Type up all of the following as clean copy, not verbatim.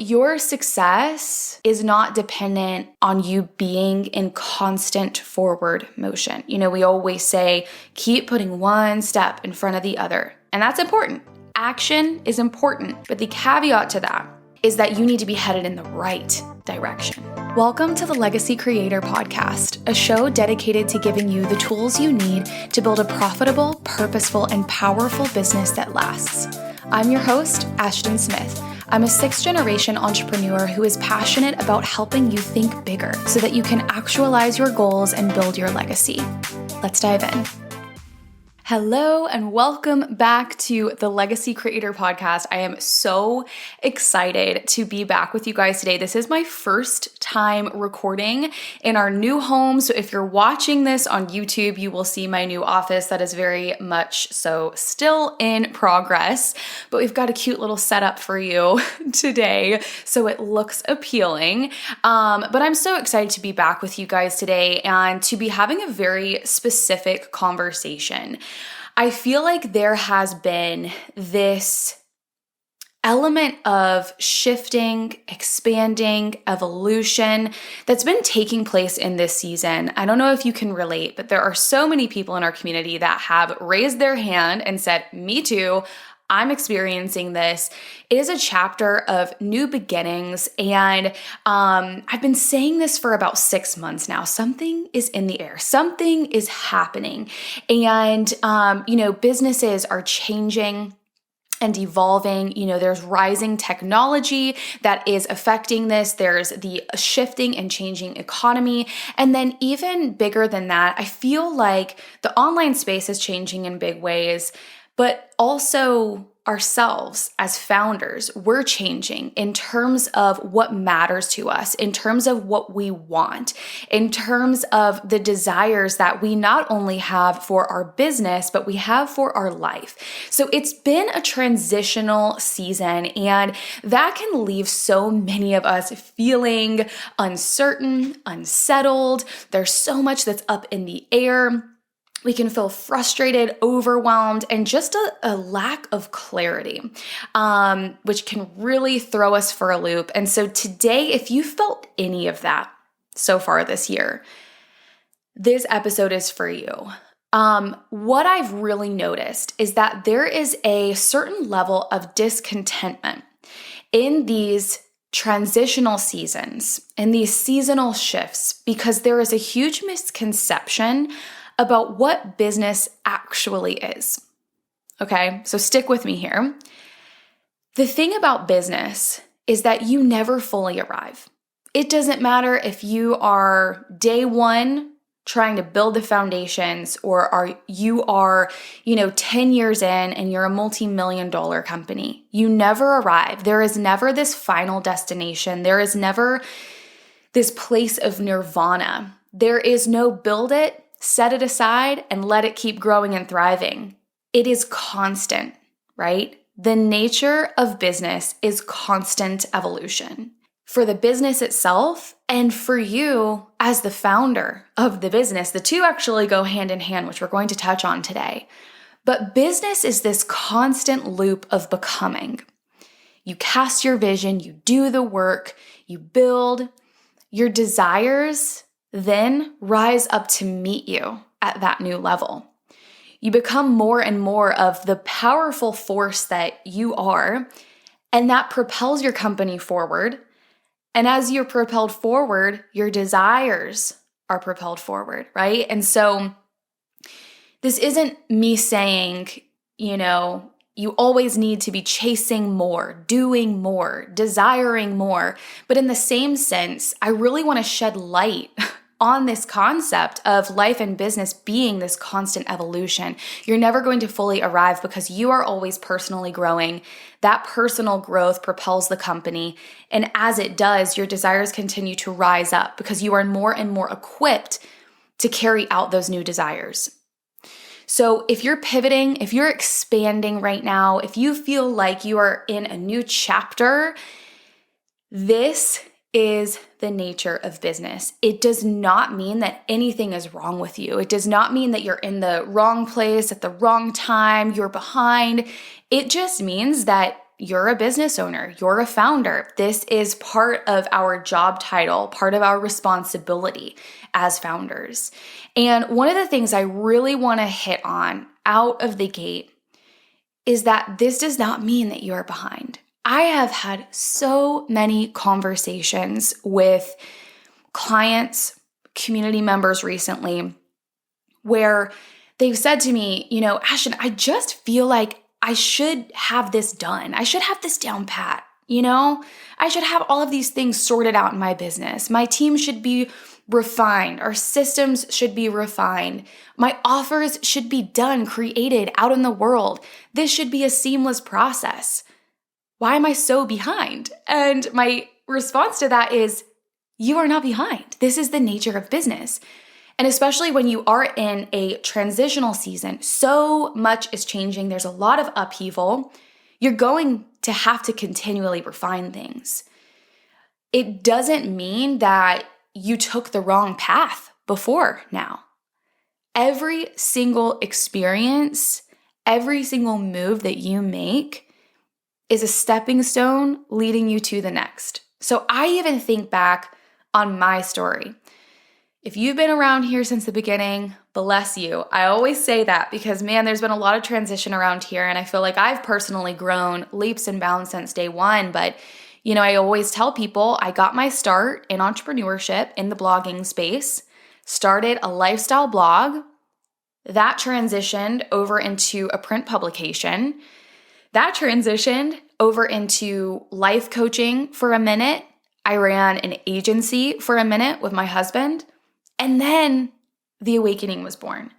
your success is not dependent on you being in constant forward motion. We always say, keep putting one step in front of the other. And that's important. Action is important. But the caveat to that is that you need to be headed in the right direction. Welcome to the Legacy Creator Podcast, a show dedicated to giving you the tools you need to build a profitable, purposeful, and powerful business that lasts. I'm your host, Ashton Smith. I'm a sixth-generation entrepreneur who is passionate about helping you think bigger so that you can actualize your goals and build your legacy. Let's dive in. Hello and welcome back to the Legacy Creator Podcast. I am so excited to be back with you guys today. This is my first time recording in our new home. So if you're watching this on YouTube, you will see my new office that is very much so still in progress, but we've got a cute little setup for you today so it looks appealing. But I'm so excited to be back with you guys today and to be having a very specific conversation. I feel like there has been this element of shifting, expanding, evolution that's been taking place in this season. I don't know if you can relate, but there are so many people in our community that have raised their hand and said, me too. I'm experiencing this. It is a chapter of new beginnings. And I've been saying this for about 6 months now. Something is in the air. Something is happening. And, businesses are changing and evolving. There's rising technology that is affecting this. There's the shifting and changing economy. And then even bigger than that, I feel like the online space is changing in big ways. But also ourselves as founders, we're changing in terms of what matters to us, in terms of what we want, in terms of the desires that we not only have for our business, but we have for our life. So it's been a transitional season, and that can leave so many of us feeling uncertain, unsettled. There's so much that's up in the air. We can feel frustrated, overwhelmed, and just a lack of clarity, which can really throw us for a loop. And so today, if you felt any of that so far this year, this episode is for you. What I've really noticed is that there is a certain level of discontentment in these transitional seasons, in these seasonal shifts, because there is a huge misconception about what business actually is. Okay, so stick with me here. The thing about business is that you never fully arrive. It doesn't matter if you are day one trying to build the foundations or you are 10 years in and you're a multi-million-dollar company. You never arrive. There is never this final destination. There is never this place of nirvana. There is no build it, set it aside, and let it keep growing and thriving. It is constant, right? The nature of business is constant evolution for the business itself and for you as the founder of the business. The two actually go hand in hand, which we're going to touch on today. But business is this constant loop of becoming. You cast your vision, you do the work, you build. Your desires then rise up to meet you at that new level. You become more and more of the powerful force that you are, and that propels your company forward. And as you're propelled forward, your desires are propelled forward, right? And so this isn't me saying, you always need to be chasing more, doing more, desiring more. But in the same sense, I really want to shed light on this concept of life and business being this constant evolution. You're never going to fully arrive because you are always personally growing. That personal growth propels the company. And as it does, your desires continue to rise up because you are more and more equipped to carry out those new desires. So if you're pivoting, if you're expanding right now, if you feel like you are in a new chapter, this is the nature of business. It does not mean that anything is wrong with you. It does not mean that you're in the wrong place at the wrong time, you're behind. It just means that you're a business owner, you're a founder. This is part of our job title, part of our responsibility as founders. And one of the things I really want to hit on out of the gate is that this does not mean that you're behind. I have had so many conversations with clients, community members recently, where they've said to me, Ashton, I just feel like I should have this done. I should have this down pat. I should have all of these things sorted out in my business. My team should be refined. Our systems should be refined. My offers should be done, created out in the world. This should be a seamless process. Why am I so behind? And my response to that is, you are not behind. This is the nature of business. And especially when you are in a transitional season, so much is changing. There's a lot of upheaval. You're going to have to continually refine things. It doesn't mean that you took the wrong path before now. Every single experience, every single move that you make is a stepping stone leading you to the next. So I even think back on my story. If you've been around here since the beginning, bless you. I always say that because, man, there's been a lot of transition around here, and I feel like I've personally grown leaps and bounds since day one. But, I always tell people I got my start in entrepreneurship in the blogging space, started a lifestyle blog, that transitioned over into a print publication, that transitioned over into life coaching for a minute. I ran an agency for a minute with my husband. And then the awakening was born.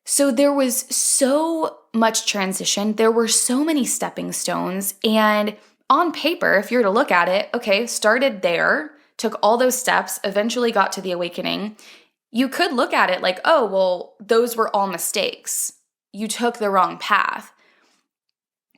So there was so much transition. There were so many stepping stones. And on paper, if you're to look at it, okay, started there, took all those steps, eventually got to the awakening. You could look at it like, oh, well, those were all mistakes. You took the wrong path.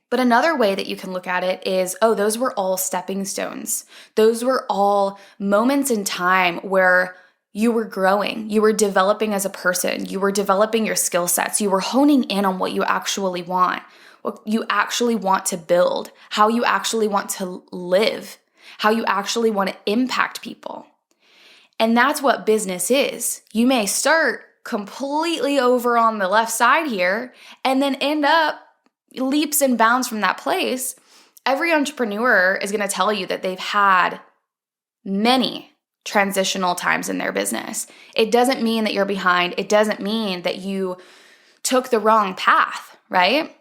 But another way that you can look at it is, oh, those were all stepping stones. Those were all moments in time where you were growing, you were developing as a person, you were developing your skill sets, you were honing in on what you actually want, what you actually want to build, how you actually want to live, how you actually want to impact people. And that's what business is. You may start completely over on the left side here and then end up leaps and bounds from that place. Every entrepreneur is going to tell you that they've had many transitional times in their business. It doesn't mean that you're behind. It doesn't mean that you took the wrong path, right?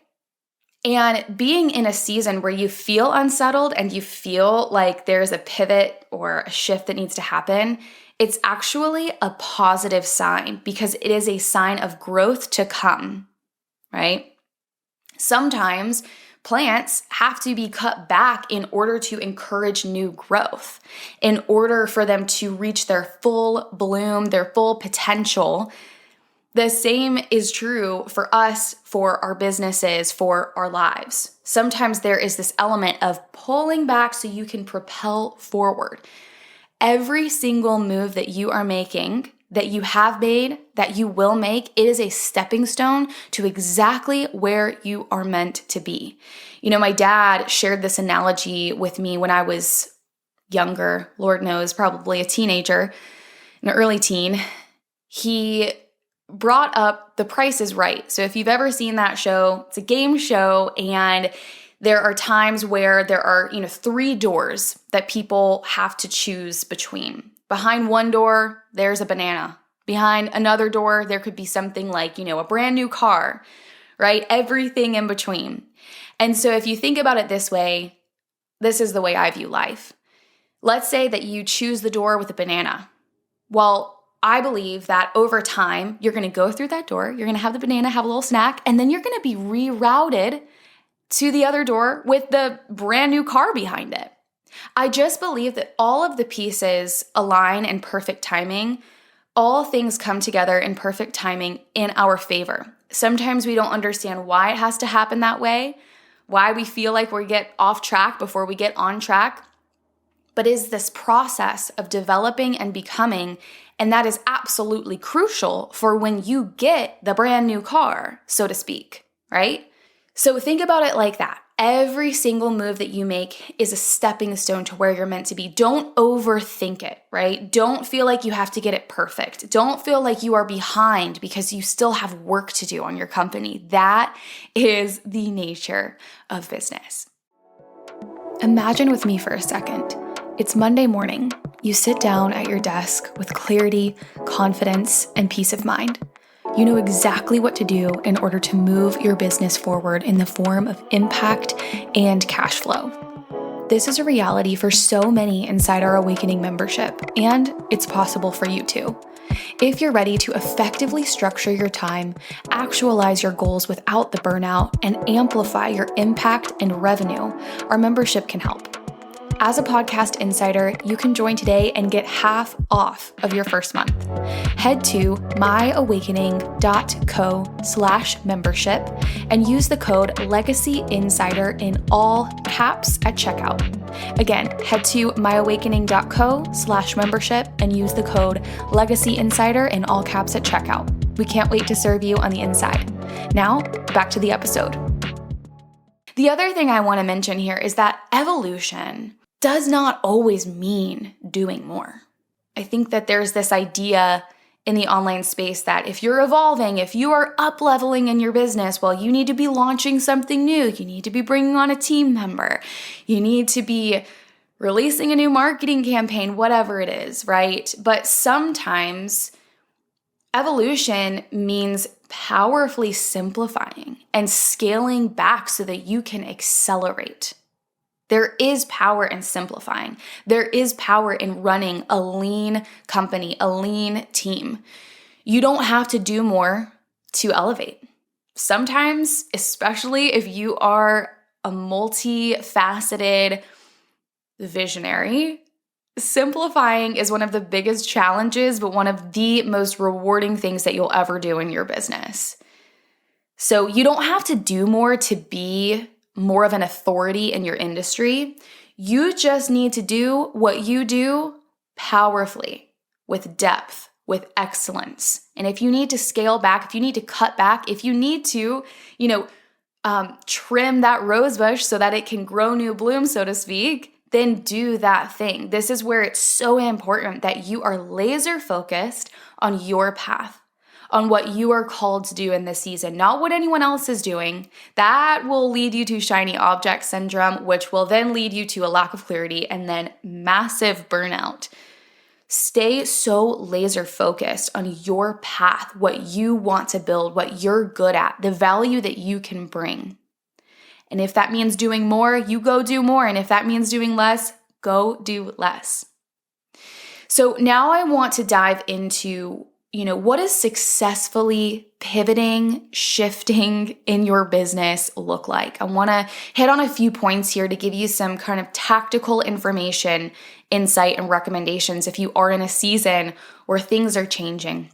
And being in a season where you feel unsettled and you feel like there's a pivot or a shift that needs to happen, it's actually a positive sign because it is a sign of growth to come, right? Sometimes plants have to be cut back in order to encourage new growth, in order for them to reach their full bloom, their full potential. The same is true for us, for our businesses, for our lives. Sometimes there is this element of pulling back so you can propel forward. Every single move that you are making, that you have made, that you will make, it is a stepping stone to exactly where you are meant to be. My dad shared this analogy with me when I was younger, Lord knows, probably a teenager, an early teen. He brought up The Price is Right. So if you've ever seen that show, it's a game show, and there are times where there are, 3 doors that people have to choose between. Behind one door, there's a banana. Behind another door, there could be something like, a brand new car, right? Everything in between. And so if you think about it this way, this is the way I view life. Let's say that you choose the door with a banana. Well, I believe that over time, you're going to go through that door, you're going to have the banana, have a little snack, and then you're going to be rerouted to the other door with the brand new car behind it. I just believe that all of the pieces align in perfect timing. All things come together in perfect timing in our favor. Sometimes we don't understand why it has to happen that way, why we feel like we get off track before we get on track. But is this process of developing and becoming, and that is absolutely crucial for when you get the brand new car, so to speak, right? So think about it like that. every single move that you make is a stepping stone to where you're meant to be. Don't overthink it, right? Don't feel like you have to get it perfect. Don't feel like you are behind because you still have work to do on your company. That is the nature of business. Imagine with me for a second. It's Monday morning. You sit down at your desk with clarity, confidence, and peace of mind. You know exactly what to do in order to move your business forward in the form of impact and cash flow. This is a reality for so many inside our Awakening membership, and it's possible for you too. If you're ready to effectively structure your time, actualize your goals without the burnout, and amplify your impact and revenue, our membership can help. As a podcast insider, you can join today and get half off of your first month. Head to myawakening.co/membership and use the code LegacyInsider in all caps at checkout. Again, head to myawakening.co/membership and use the code LegacyInsider in all caps at checkout. We can't wait to serve you on the inside. Now, back to the episode. The other thing I want to mention here is that evolution does not always mean doing more. I think that there's this idea in the online space that if you're evolving, if you are up-leveling in your business, well, you need to be launching something new. You need to be bringing on a team member. You need to be releasing a new marketing campaign, whatever it is, right? But sometimes evolution means powerfully simplifying and scaling back so that you can accelerate. There is power in simplifying. There is power in running a lean company, a lean team. You don't have to do more to elevate. Sometimes, especially if you are a multifaceted visionary, simplifying is one of the biggest challenges, but one of the most rewarding things that you'll ever do in your business. So you don't have to do more to be more of an authority in your industry. You just need to do what you do powerfully, with depth, with excellence. And if you need to scale back, if you need to cut back, if you need to, trim that rose bush so that it can grow new blooms, so to speak, then do that thing. This is where it's so important that you are laser focused on your path, on what you are called to do in this season, not what anyone else is doing. That will lead you to shiny object syndrome, which will then lead you to a lack of clarity and then massive burnout. Stay so laser focused on your path, what you want to build, what you're good at, the value that you can bring. And if that means doing more, you go do more. And if that means doing less, go do less. So now I want to dive into what does successfully pivoting, shifting in your business look like? I want to hit on a few points here to give you some kind of tactical information, insight, and recommendations if you are in a season where things are changing.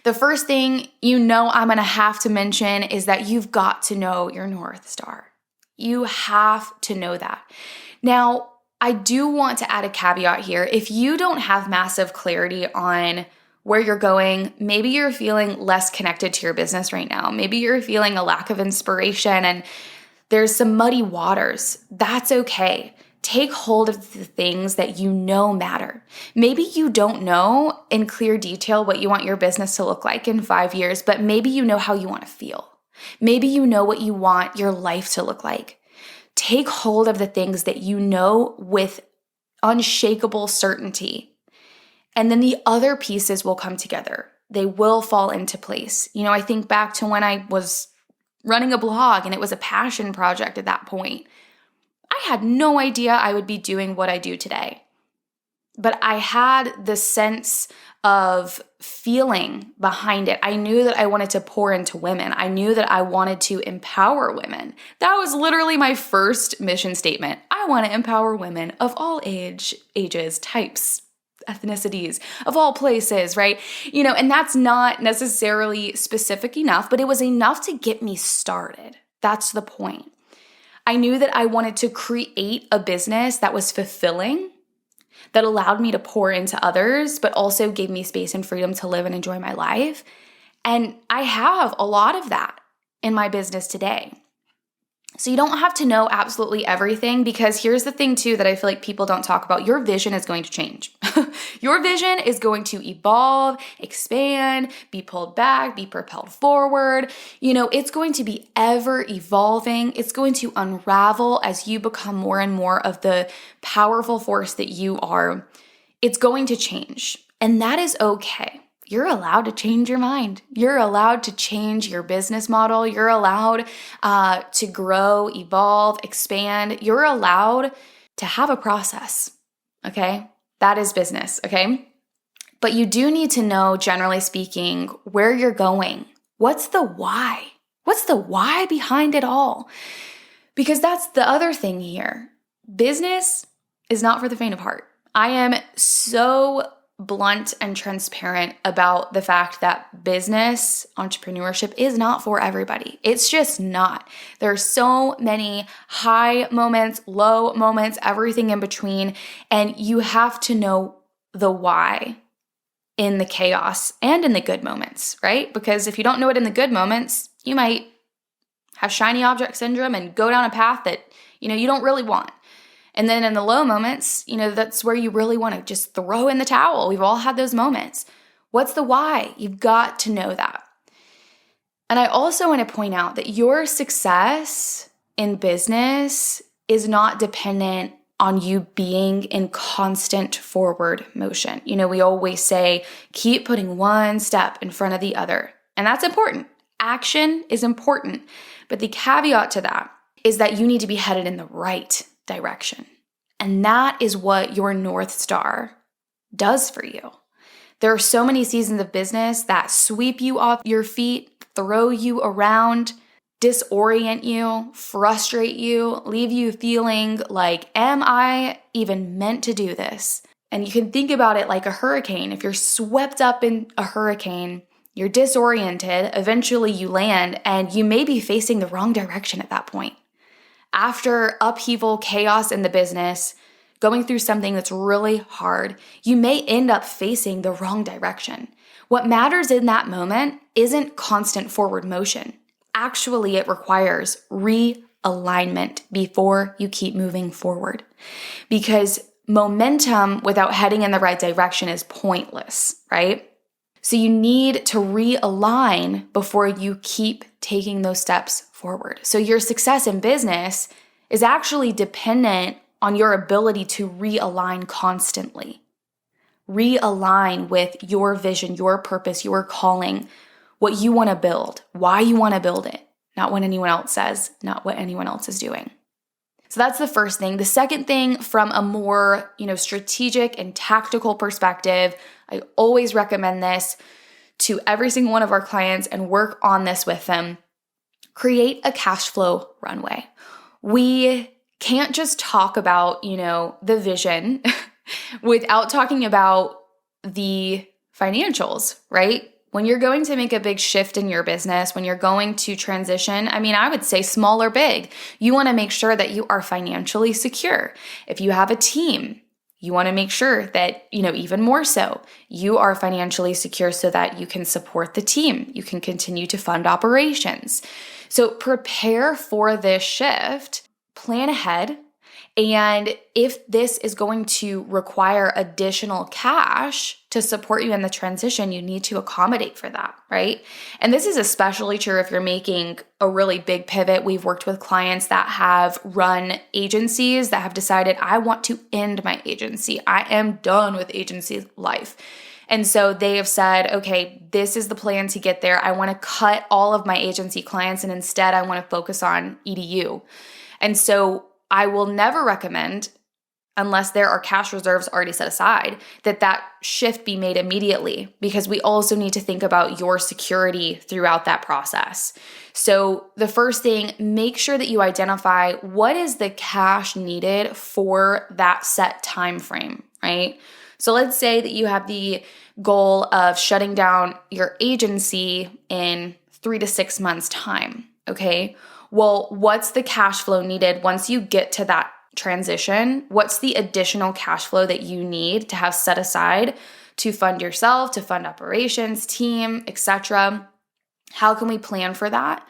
The first thing I'm going to have to mention is that you've got to know your North Star. You have to know that. Now, I do want to add a caveat here. If you don't have massive clarity on where you're going, maybe you're feeling less connected to your business right now. Maybe you're feeling a lack of inspiration and there's some muddy waters. That's okay. Take hold of the things that you know matter. Maybe you don't know in clear detail what you want your business to look like in 5 years, but maybe you know how you want to feel. Maybe you know what you want your life to look like. Take hold of the things that you know with unshakable certainty. And then the other pieces will come together. They will fall into place. I think back to when I was running a blog and it was a passion project at that point. I had no idea I would be doing what I do today. But I had the sense of feeling behind it. I knew that I wanted to pour into women. I knew that I wanted to empower women. That was literally my first mission statement. I want to empower women of all ages, types, ethnicities, of all places, right? And that's not necessarily specific enough, but it was enough to get me started. That's the point. I knew that I wanted to create a business that was fulfilling, that allowed me to pour into others, but also gave me space and freedom to live and enjoy my life. And I have a lot of that in my business today. So you don't have to know absolutely everything, because here's the thing too that I feel like people don't talk about. Your vision is going to change. Your vision is going to evolve, expand, be pulled back, be propelled forward. It's going to be ever evolving. It's going to unravel as you become more and more of the powerful force that you are. It's going to change, and that is okay. You're allowed to change your mind. You're allowed to change your business model. You're allowed to grow, evolve, expand. You're allowed to have a process, okay? That is business, okay? But you do need to know, generally speaking, where you're going. What's the why? What's the why behind it all? Because that's the other thing here. Business is not for the faint of heart. I am so blunt and transparent about the fact that business, entrepreneurship is not for everybody. It's just not. There are so many high moments, low moments, everything in between, and you have to know the why in the chaos and in the good moments, right? Because if you don't know it in the good moments, you might have shiny object syndrome and go down a path that, you don't really want. And then in the low moments, that's where you really want to just throw in the towel. We've all had those moments. What's the why? You've got to know that. And I also want to point out that your success in business is not dependent on you being in constant forward motion. We always say, keep putting one step in front of the other. And that's important. Action is important. But the caveat to that is that you need to be headed in the right direction. And that is what your North Star does for you. There are so many seasons of business that sweep you off your feet, throw you around, disorient you, frustrate you, leave you feeling like, am I even meant to do this? And you can think about it like a hurricane. If you're swept up in a hurricane, you're disoriented, eventually you land, and you may be facing the wrong direction at that point. After upheaval, chaos in the business, going through something that's really hard, you may end up facing the wrong direction. What matters in that moment isn't constant forward motion. Actually, it requires realignment before you keep moving forward. Because momentum without heading in the right direction is pointless, right? So you need to realign before you keep taking those steps forward. So your success in business is actually dependent on your ability to realign constantly. Realign with your vision, your purpose, your calling, what you want to build, why you want to build it, not what anyone else says, not what anyone else is doing. So that's the first thing. The second thing, from a more, strategic and tactical perspective, I always recommend this to every single one of our clients and work on this with them. Create a cash flow runway. We can't just talk about, the vision without talking about the financials, right? When you're going to make a big shift in your business, when you're going to transition, I would say small or big, you want to make sure that you are financially secure. If you have a team, you want to make sure that, even more so, you are financially secure so that you can support the team. You can continue to fund operations. So prepare for this shift, plan ahead. And if this is going to require additional cash to support you in the transition, you need to accommodate for that, right? And this is especially true if you're making a really big pivot. We've worked with clients that have run agencies that have decided, I want to end my agency. I am done with agency life. And so they have said, okay, this is the plan to get there. I want to cut all of my agency clients and instead I want to focus on EDU. And so I will never recommend, unless there are cash reserves already set aside, that shift be made immediately, because we also need to think about your security throughout that process. So the first thing, make sure that you identify what is the cash needed for that set time frame, right? So let's say that you have the goal of shutting down your agency in 3 to 6 months' time, okay? Well, what's the cash flow needed once you get to that transition? What's the additional cash flow that you need to have set aside to fund yourself, to fund operations, team, etc.? How can we plan for that?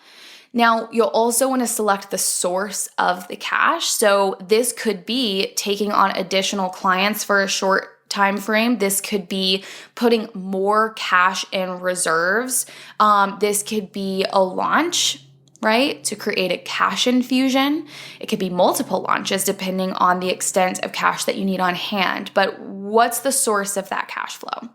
Now, you'll also want to select the source of the cash. So this could be taking on additional clients for a short time frame. This could be putting more cash in reserves. This could be a launch, right, to create a cash infusion. It could be multiple launches depending on the extent of cash that you need on hand. But what's the source of that cash flow?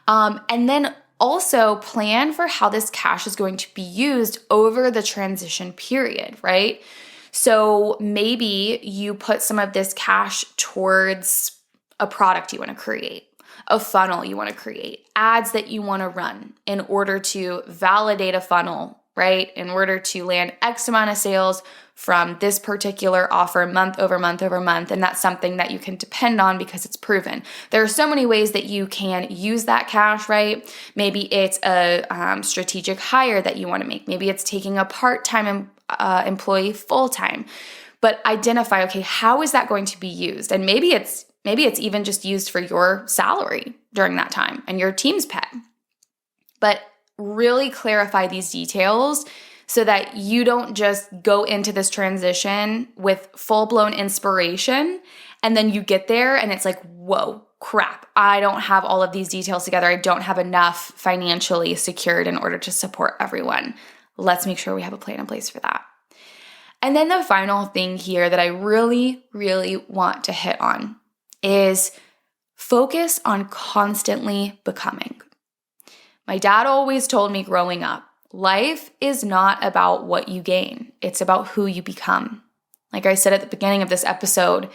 And then also plan for how this cash is going to be used over the transition period, right? So maybe you put some of this cash towards a product you want to create, a funnel you want to create, ads that you want to run in order to validate a funnel, right? In order to land X amount of sales from this particular offer month over month over month. And that's something that you can depend on because it's proven. There are so many ways that you can use that cash, right? Maybe it's a strategic hire that you want to make. Maybe it's taking a part-time employee full-time. But identify, okay, how is that going to be used? And maybe it's even just used for your salary during that time and your team's pay. But really clarify these details so that you don't just go into this transition with full-blown inspiration and then you get there and it's like, whoa, crap, I don't have all of these details together. I don't have enough financially secured in order to support everyone. Let's make sure we have a plan in place for that. And then the final thing here that I really, really want to hit on is focus on constantly becoming. My dad always told me growing up, life is not about what you gain. It's about who you become. Like I said at the beginning of this episode,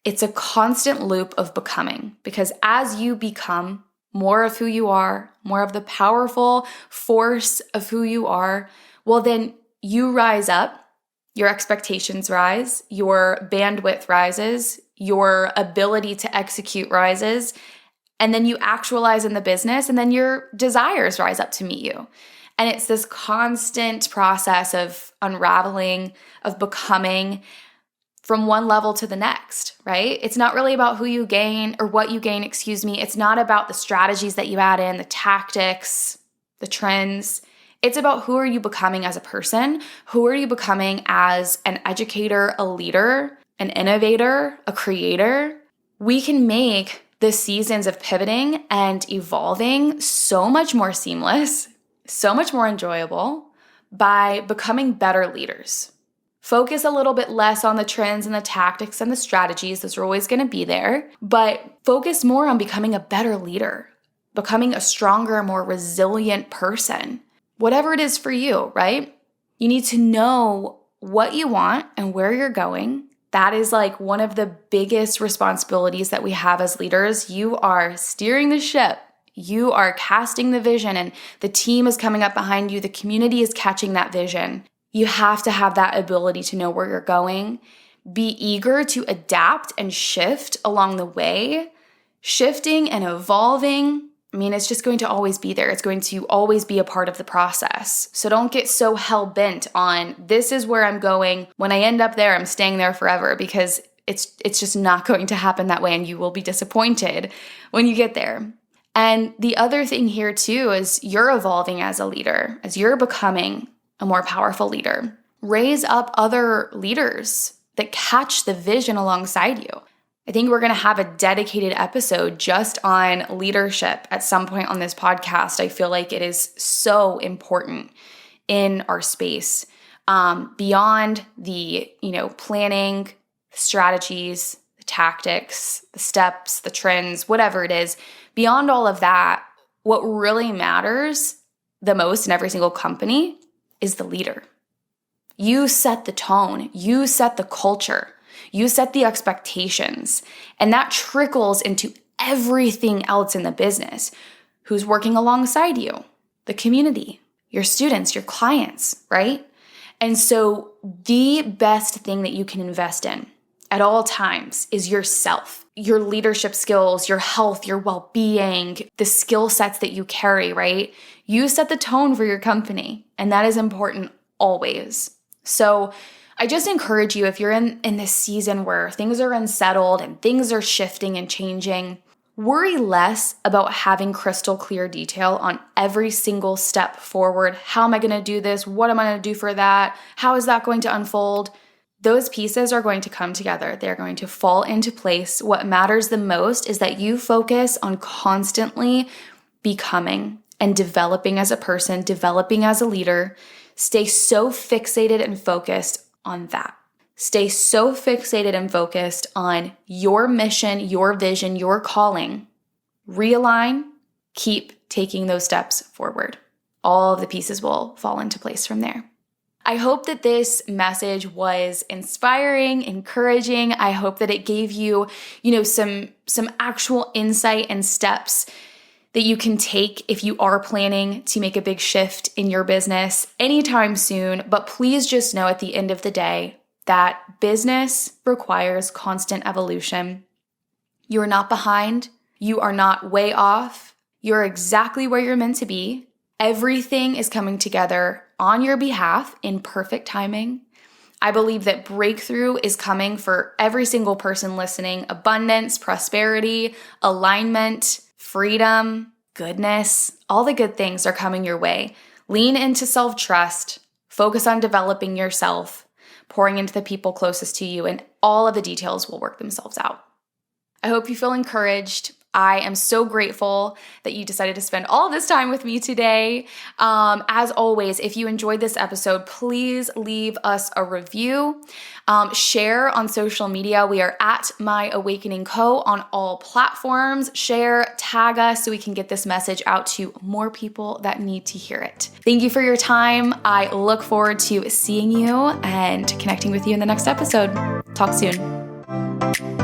it's a constant loop of becoming because as you become more of who you are, more of the powerful force of who you are, well, then you rise up, your expectations rise, your bandwidth rises, your ability to execute rises, and then you actualize in the business, and then your desires rise up to meet you. And it's this constant process of unraveling, of becoming from one level to the next, right? It's not really about who you gain or what you gain, It's not about the strategies that you add in, the tactics, the trends. It's about who are you becoming as a person? Who are you becoming as an educator, a leader, an innovator, a creator? We can make the seasons of pivoting and evolving so much more seamless, so much more enjoyable by becoming better leaders. Focus a little bit less on the trends and the tactics and the strategies. Those are always going to be there, but focus more on becoming a better leader, becoming a stronger, more resilient person. Whatever it is for you, right? You need to know what you want and where you're going. That is like one of the biggest responsibilities that we have as leaders. You are steering the ship. You are casting the vision and the team is coming up behind you. The community is catching that vision. You have to have that ability to know where you're going. Be eager to adapt and shift along the way. Shifting and evolving, it's just going to always be there. It's going to always be a part of the process. So don't get so hell-bent on this is where I'm going. When I end up there, I'm staying there forever because it's just not going to happen that way and you will be disappointed when you get there. And the other thing here too is you're evolving as a leader, as you're becoming a more powerful leader. Raise up other leaders that catch the vision alongside you. I think we're going to have a dedicated episode just on leadership at some point on this podcast. I feel like it is so important in our space. Beyond the, planning, strategies, the tactics, the steps, the trends, whatever it is, beyond all of that, what really matters the most in every single company is the leader. You set the tone. You set the culture. You set the expectations, and that trickles into everything else in the business. Who's working alongside you? The community, your students, your clients, right? And so the best thing that you can invest in at all times is yourself, your leadership skills, your health, your well-being, the skill sets that you carry, right? You set the tone for your company, and that is important always. So I just encourage you, if you're in this season where things are unsettled and things are shifting and changing, Worry less about having crystal clear detail on every single step forward. How am I going to do this? What am I going to do for that? How is that going to unfold? Those pieces are going to come together. They're going to fall into place. What matters the most is that you focus on constantly becoming and developing as a person, developing as a leader. Stay so fixated and focused on that. Stay so fixated and focused on your mission, your vision, your calling. Realign, keep taking those steps forward. All of the pieces will fall into place from there. I hope that this message was inspiring, encouraging. I hope that it gave you, some actual insight and steps that you can take if you are planning to make a big shift in your business anytime soon. But please just know at the end of the day that business requires constant evolution. You are not behind. You are not way off. You're exactly where you're meant to be. Everything is coming together on your behalf in perfect timing. I believe that breakthrough is coming for every single person listening. Abundance, prosperity, alignment, freedom, goodness, all the good things are coming your way. Lean into self-trust, focus on developing yourself, pouring into the people closest to you, and all of the details will work themselves out. I hope you feel encouraged. I am so grateful that you decided to spend all of this time with me today. As always, if you enjoyed this episode, please leave us a review. Share on social media. We are at My Awakening Co. on all platforms. Share, tag us so we can get this message out to more people that need to hear it. Thank you for your time. I look forward to seeing you and connecting with you in the next episode. Talk soon.